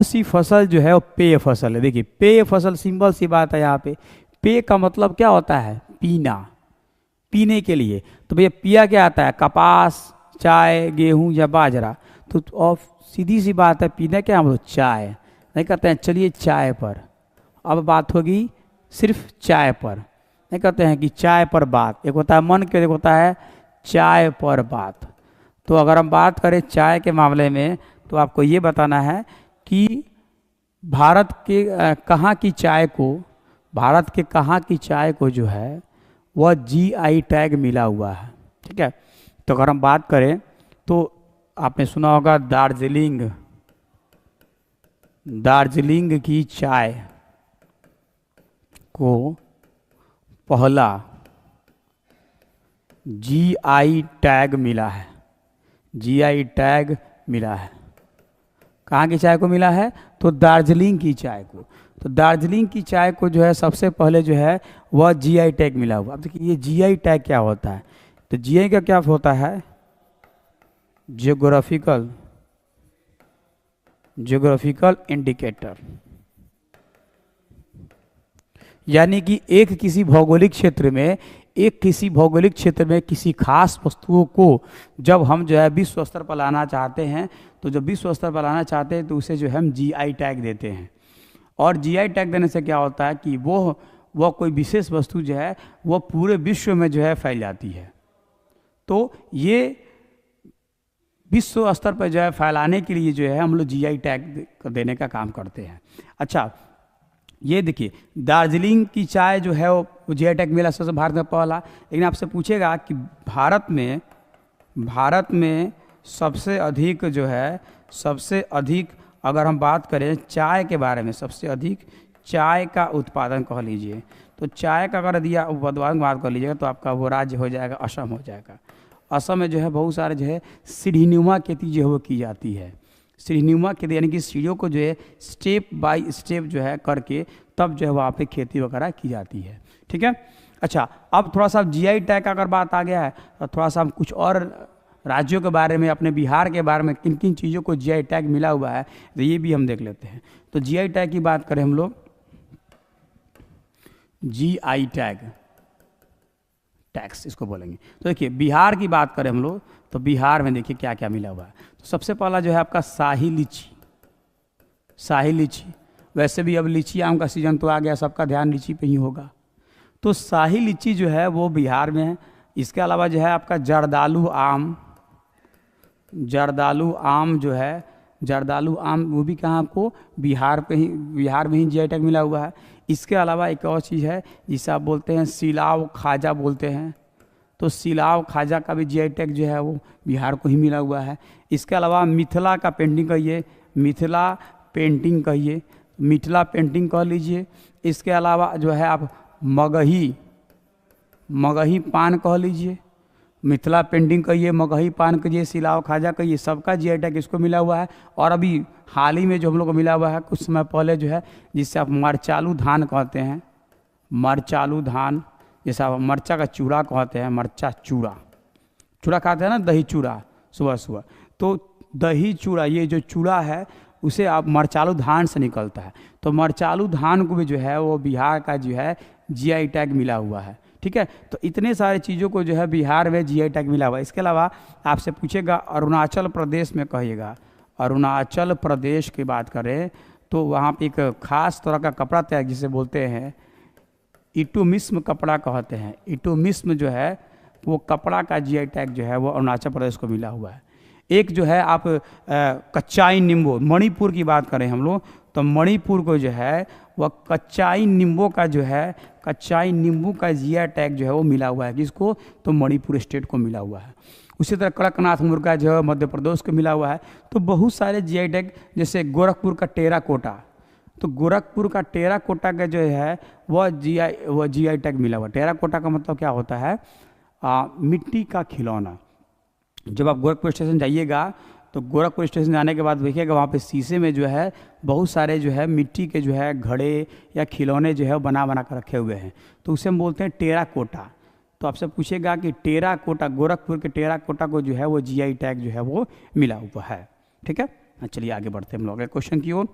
सी फसल जो है वो पेय फसल है। देखिए पेय फसल, सिंपल सी बात है। यहाँ पे पेय का मतलब क्या होता है? पीना, पीने के लिए। तो भैया पिया क्या आता है? कपास, चाय, गेहूं या बाजरा। तो और सीधी सी बात है, पीना क्या हम लोग? चाय। नहीं कहते हैं चलिए चाय पर। अब बात होगी सिर्फ चाय पर, नहीं कहते हैं कि चाय पर बात। एक होता है मन के, एक होता है चाय पर बात। तो अगर हम बात करें चाय के मामले में, तो आपको ये बताना है कि भारत के कहाँ की चाय को, भारत के कहाँ की चाय को जो है वह जीआई टैग मिला हुआ है। ठीक है। तो अगर हम बात करें तो आपने सुना होगा दार्जिलिंग, दार्जिलिंग की चाय को पहला जीआई टैग मिला है। जीआई टैग मिला है। कहाँ की चाय को मिला है? तो दार्जिलिंग की चाय को। तो दार्जिलिंग की चाय को जो है सबसे पहले जो है वह जीआई टैग मिला हुआ। अब देखिए ये जीआई टैग क्या होता है? तो जीआई का क्या होता है? Geographical, geographical indicator. यानी कि एक किसी भौगोलिक क्षेत्र में, एक किसी भौगोलिक क्षेत्र में किसी खास वस्तुओं को जब हम जो है विश्व स्तर पर लाना चाहते हैं, तो जब विश्व स्तर पर लाना चाहते हैं तो उसे जो है हम जीआई टैग देते हैं। और जीआई टैग देने से क्या होता है कि वो कोई विशेष वस्तु जो है वो पूरे विश्व में जो है फैल जाती है। तो ये विश्व स्तर पर जो है फैलाने के लिए जो है हम लोग जीआई टैग देने का काम करते हैं। अच्छा, ये देखिए दार्जिलिंग की चाय जो है वो जीआई टैग मिला सबसे भारत में पहला। लेकिन आपसे पूछेगा कि भारत में सबसे अधिक जो है, सबसे अधिक अगर हम बात करें चाय के बारे में, सबसे अधिक चाय का उत्पादन कह लीजिए, तो चाय का अगर दिया उत्पादन बात कर लीजिएगा तो आपका वो राज्य हो जाएगा असम हो जाएगा। असम में जो है बहुत सारे जो है सीढ़ीनुमा खेती जो है वो की जाती है। सीढ़ीनुमा खेती यानी कि सीढ़ियों को जो है स्टेप बाय स्टेप जो है करके तब जो है वहाँ पे खेती वगैरह की जाती है। ठीक है। अच्छा, अब थोड़ा सा जीआई टैग का अगर बात आ गया है तो थोड़ा सा हम कुछ और राज्यों के बारे में, अपने बिहार के बारे में किन किन चीज़ों को जीआई टैग मिला हुआ है तो ये भी हम देख लेते हैं। तो जीआई टैग की बात करें हम लोग, जीआई टैग, टैक्स इसको बोलेंगे। तो देखिए बिहार की बात करें हम लोग तो बिहार में देखिए क्या क्या मिला हुआ है। तो सबसे पहला जो है आपका शाही लीची, शाही लीची। वैसे भी अब लीची आम का सीजन तो आ गया, सबका ध्यान लीची पे ही होगा। तो शाही लीची जो है वो बिहार में है। इसके अलावा जो है आपका जर्दालू आम, जर्दालू आम जो है, जर्दालू आम वो भी कहाँ आपको बिहार में ही जीआई टैग मिला हुआ है। इसके अलावा एक और चीज़ है जिसे आप बोलते हैं सिलाव खाजा बोलते हैं। तो सिलाव खाजा का भी जीआई टैग जो है वो बिहार को ही मिला हुआ है। इसके अलावा मिथिला का पेंटिंग कहिए, मिथिला पेंटिंग कहिए, मिथिला पेंटिंग कह लीजिए। इसके अलावा जो है आप मगही, मगही पान कह लीजिए, मिथिला पेंटिंग कहिए, मगही पान कहिए, सिलाव खाजा कहिए, सबका जीआई टैग इसको मिला हुआ है। और अभी हाल ही में जो हम लोग को मिला हुआ है कुछ समय पहले जो है, जिससे आप मरचालू धान कहते हैं, मरचालू धान, जैसे आप मरचा का चूड़ा कहते हैं, मरचा चूड़ा, चूड़ा खाते हैं ना, दही चूड़ा सुबह सुबह। तो दही चूड़ा, ये जो चूड़ा है उसे आप मरचालू धान से निकलता है। तो मरचालू धान को भी जो है वो बिहार का जो है जीआई टैग मिला हुआ है। ठीक है। तो इतने सारे चीज़ों को जो है बिहार में जीआई टैग मिला हुआ है। इसके अलावा आपसे पूछेगा अरुणाचल प्रदेश में कहिएगा, अरुणाचल प्रदेश की बात करें तो वहाँ पे एक खास तरह का कपड़ा तैयार जिसे बोलते हैं इटोमिस्म कपड़ा कहते हैं। इटोमिस्म जो है वो कपड़ा का जीआई टैग जो है वो अरुणाचल प्रदेश को मिला हुआ है। एक जो है आप कच्चाई नींबू, मणिपुर की बात करें हम लोग तो मणिपुर को जो है वह कच्चाई नींबू का जो है, कच्चाई नींबू का जीआई टैग जो है वो मिला हुआ है। किसको? तो मणिपुर स्टेट को मिला हुआ है। उसी तरह कड़कनाथ मुर्गा जो है मध्य प्रदेश को मिला हुआ है। तो बहुत सारे जीआई टैग, जैसे गोरखपुर का टेराकोटा, तो गोरखपुर का टेराकोटा का जो है वह जीआई टैग मिला हुआ है। टेराकोटा का मतलब क्या होता है? मिट्टी का खिलौना। जब आप गोरखपुर स्टेशन जाइएगा तो गोरखपुर स्टेशन जाने के बाद देखिएगा वहाँ पे शीशे में जो है बहुत सारे जो है मिट्टी के जो है घड़े या खिलौने जो है बना कर रखे हुए हैं। तो उसे हम बोलते हैं टेराकोटा। तो आपसे पूछेगा कि टेराकोटा, गोरखपुर के टेराकोटा को जो है वो जीआई टैग जो है वो मिला हुआ है। ठीक है। चलिए आगे बढ़ते हैं हम लोग अगले क्वेश्चन की ओर।